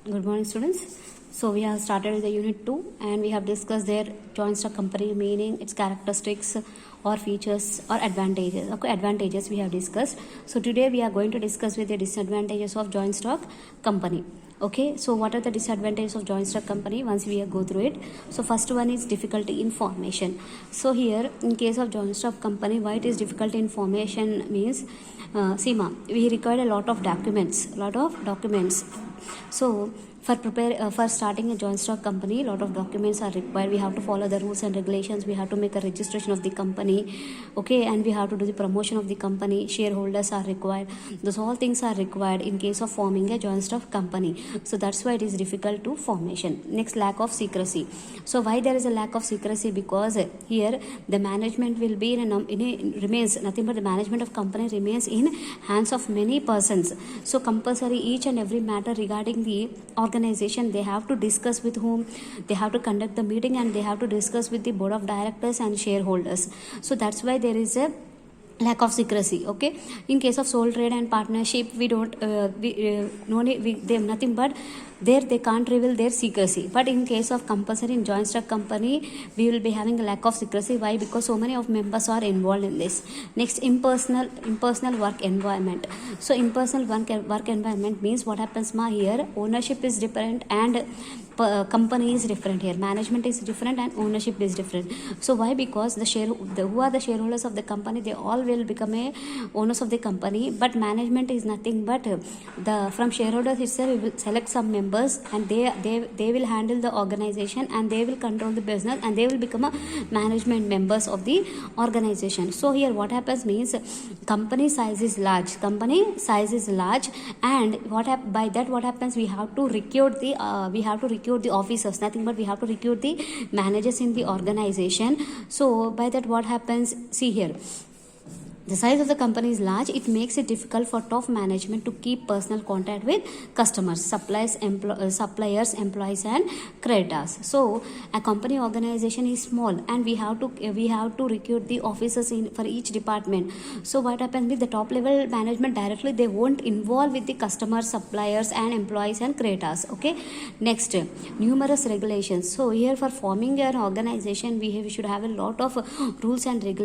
Good morning, students. So we have started with the unit 2 and we have discussed their joint stock company meaning, its characteristics or features or advantages. Okay, advantages we have discussed. So today we are going to discuss with the disadvantages of joint stock company. Okay, so what are the disadvantages of joint stock company once we go through it? So first one is difficulty in formation. So here in case of joint stock company, why it is difficulty in formation means, we require a lot of documents. So for starting a joint stock company, a lot of documents are required. We have to follow the rules and regulations. We have to make a registration of the company, okay, and we have to do the promotion of the company. Shareholders are required. Those all things are required in case of forming a joint stock company. So that's why it is difficult to formation. Next, lack of secrecy. So why there is a lack of secrecy? Because here the management will be remains nothing but the management of company remains in hands of many persons. So compulsory each and every matter regarding the organization they have to discuss with whom, they have to conduct the meeting and they have to discuss with the board of directors and shareholders. So that's why there is a lack of secrecy. Okay, in case of sole trade and partnership, we don't they have nothing but there they can't reveal their secrecy. But in case of compulsory in joint stock company, we will be having a lack of secrecy. Why? Because so many of members are involved in this. Next, impersonal work environment. So impersonal work environment means what happens here, ownership is different and company is different. Here management is different and ownership is different. So why? Because who are the shareholders of the company, they all will become a owners of the company, but management is nothing but from shareholders itself we will select some members and they will handle the organization and they will control the business and they will become a management members of the organization. So here what happens means, company size is large and what happens, we have to recruit the officers, nothing but we have to recruit the managers in the organization. So by that what happens, see here, the size of the company is large. It makes it difficult for top management to keep personal contact with customers, suppliers, employees and creditors. So a company organization is small and we have to recruit the officers for each department. So what happens with the top level management, directly they won't involve with the customers, suppliers and employees and creditors. Okay, next, numerous regulations. So here for forming an organization we should have a lot of rules and regulations